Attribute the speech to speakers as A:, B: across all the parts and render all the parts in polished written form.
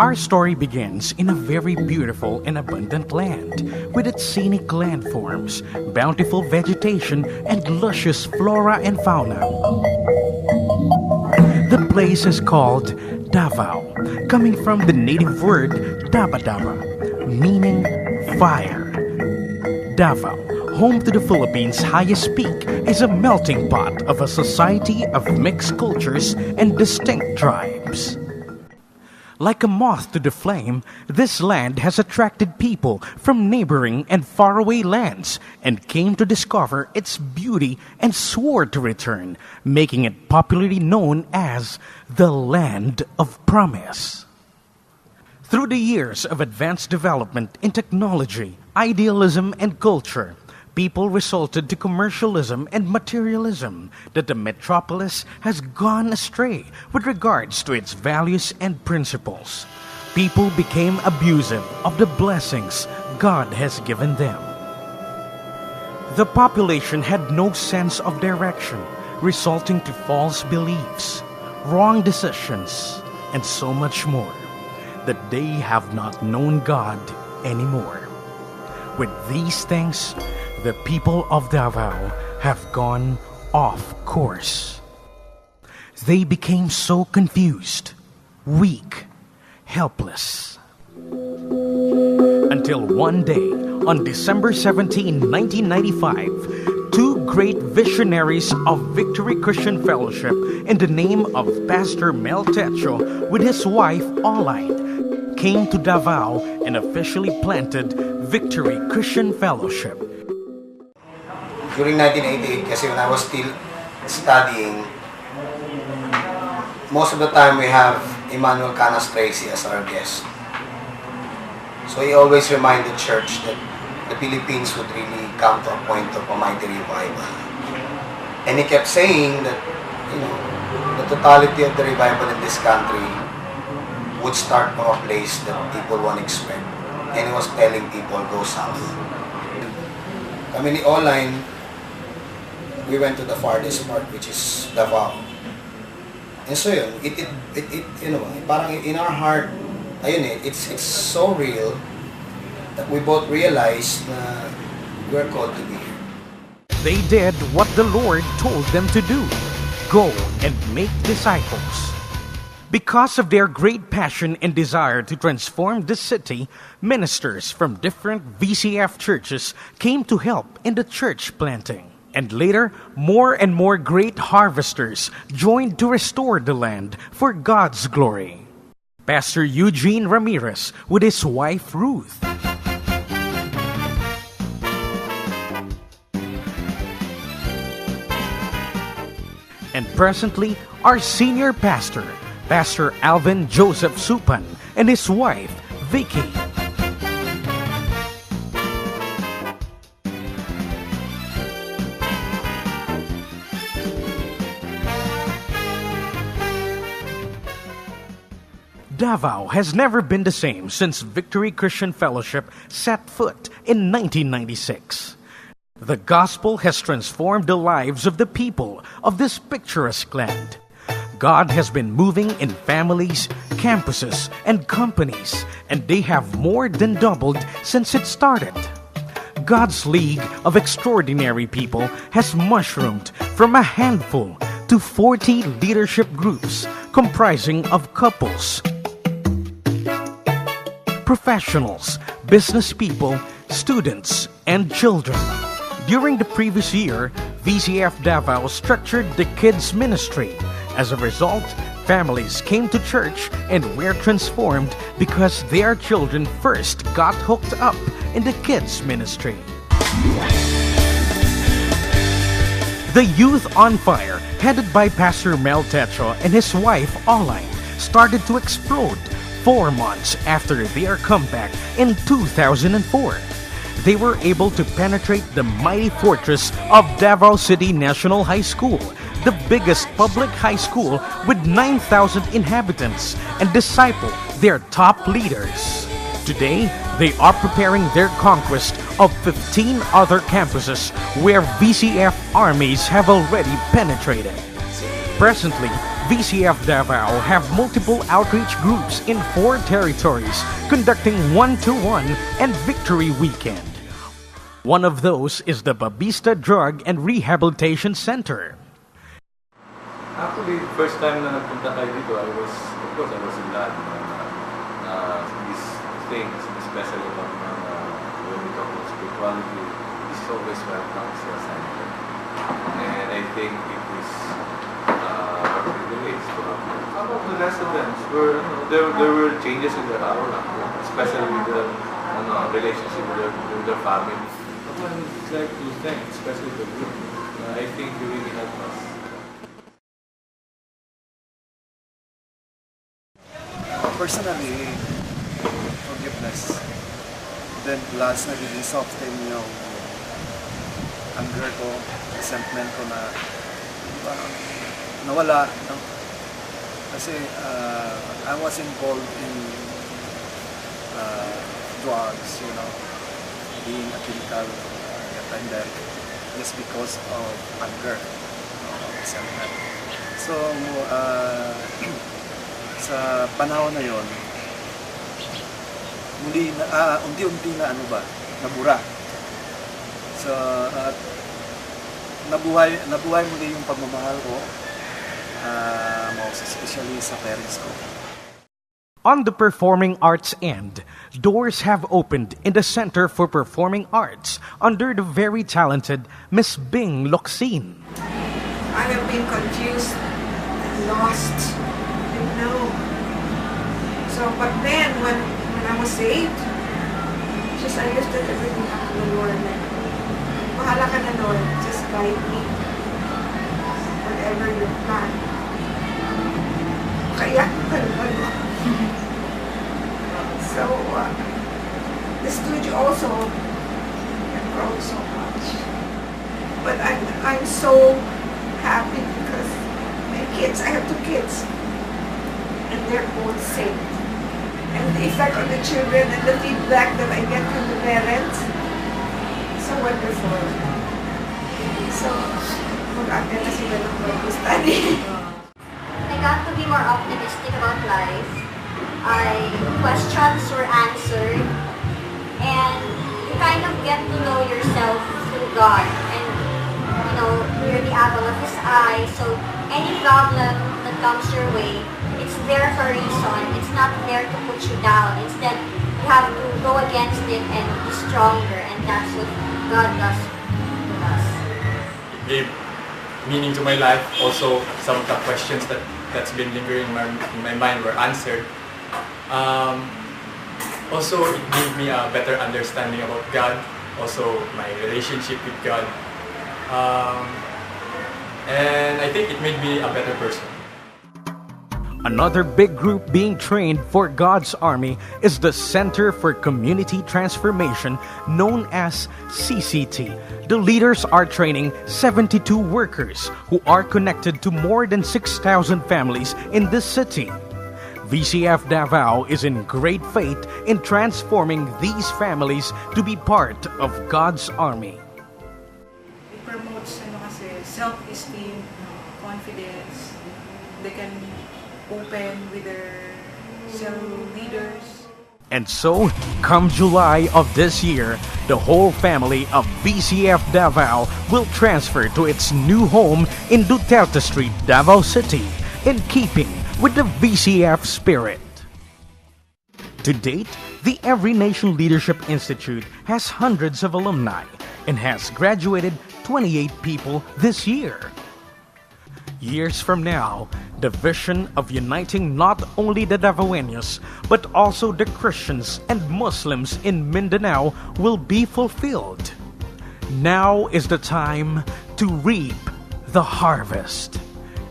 A: Our story begins in a very beautiful and abundant land, with its scenic landforms, bountiful vegetation, and luscious flora and fauna. The place is called Davao, coming from the native word Daba, meaning fire. Davao, home to the Philippines' highest peak, is a melting pot of a society of mixed cultures and distinct tribes. Like a moth to the flame, this land has attracted people from neighboring and faraway lands and came to discover its beauty and swore to return, making it popularly known as the Land of Promise. Through the years of advanced development in technology, idealism, and culture, people resorted to commercialism and materialism that the metropolis has gone astray with regards to its values and principles. People became abusive of the blessings God has given them. The population had no sense of direction, resulting to false beliefs, wrong decisions, and so much more, that they have not known God anymore. With these things, the people of Davao have gone off course. They became so confused, weak, helpless. Until one day, on December 17, 1995, two great visionaries of Victory Christian Fellowship in the name of Pastor Mel Techo with his wife Oline came to Davao and officially planted Victory Christian Fellowship.
B: During 1988, kasi when I was still studying, most of the time we have Emmanuel Canas Tracy as our guest. So he always reminded church that the Philippines would really come to a point of a mighty revival. And he kept saying that, the totality of the revival in this country would start from a place that people won't expect. And he was telling people, go south. Kami ni Online, we went to the farthest part, which is Davao. And so yun, parang in our heart, it's so real that we both realized na we're called to be here.
A: They did what the Lord told them to do, go and make disciples. Because of their great passion and desire to transform the city, ministers from different VCF churches came to help in the church planting. And later, more and more great harvesters joined to restore the land for God's glory. Pastor Eugene Ramirez with his wife Ruth. And presently, our senior pastor, Pastor Alvin Joseph Supan, and his wife, Vicky. Davao has never been the same since Victory Christian Fellowship set foot in 1996. The gospel has transformed the lives of the people of this picturesque land. God has been moving in families, campuses, and companies, and they have more than doubled since it started. God's league of extraordinary people has mushroomed from a handful to 40 leadership groups comprising of couples, professionals, business people, students, and children. During the previous year, VCF Davao structured the kids ministry. As a result, families came to church and were transformed because their children first got hooked up in the kids ministry. The Youth on Fire, headed by Pastor Mel Techo and his wife Oline, started to explode 4 months after their comeback in 2004. They were able to penetrate the mighty fortress of Davao City National High School, the biggest public high school with 9,000 inhabitants, and disciple their top leaders. Today, they are preparing their conquest of 15 other campuses where VCF armies have already penetrated. Presently, VCF Davao have multiple outreach groups in 4 territories conducting one-to-one and Victory Weekend. One of those is the Babista Drug and Rehabilitation Center.
C: Actually, first time na nagpunta tayo dito, I was glad these things, especially about when we talk about spirituality, this is always welcome sa center. And I think it is our privilege to have. How about the residents? There were changes in their aura, especially with the relationship with their family. I would like to thank, especially the group. I think you really helped us.
D: Personally, forgiveness. Then plus, nagiging soften yung anger ko, resentment ko na nawala. No? Kasi I was involved in drugs, being a clinical attendant just because of anger, resentment. So, sa panahon na yon, unti-unti na nabura. So, nabuhay muli yung pagmamahal ko, especially sa parents ko.
A: On the performing arts end, doors have opened in the Center for Performing Arts under the very talented Miss Bing Locsin.
E: I have been confused and lost. No. So, but then when I was saved, just I lifted everything up to the Lord. Like, bahala ka na, Lord. Just guide me. Whatever you plan. Kaya, so, the studio also had grown so much. But I'm so happy because my kids, I have 2 kids. And they're both saved. And the effect on the children and the feedback that I get from the parents, so wonderful. So, mag-ate na sila ng Bible study.
F: I got to be more optimistic about life. Questions were answered. And you kind of get to know yourself through God. And, you're the apple of His eye. So, any problem that comes your way, it's there for a reason. It's not there to put you down. Instead, you have to go against it and be stronger. And that's what God does with us.
G: It gave meaning to my life. Also, some of the questions that's been lingering in my mind were answered. Also, it gave me a better understanding about God. Also, my relationship with God. And I think it made me a better person.
A: Another big group being trained for God's Army is the Center for Community Transformation, known as CCT. The leaders are training 72 workers who are connected to more than 6,000 families in this city. VCF Davao is in great faith in transforming these families to be part of God's Army.
E: It promotes self-esteem, confidence. They can open with their cell leaders.
A: And so, come July of this year, the whole family of VCF Davao will transfer to its new home in Duterte Street, Davao City, in keeping with the VCF spirit. To date, the Every Nation Leadership Institute has hundreds of alumni and has graduated 28 people this year. Years from now, the vision of uniting not only the Davaoenos but also the Christians and Muslims in Mindanao will be fulfilled. Now is the time to reap the harvest.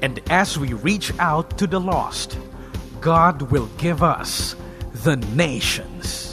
A: And as we reach out to the lost, God will give us the nations.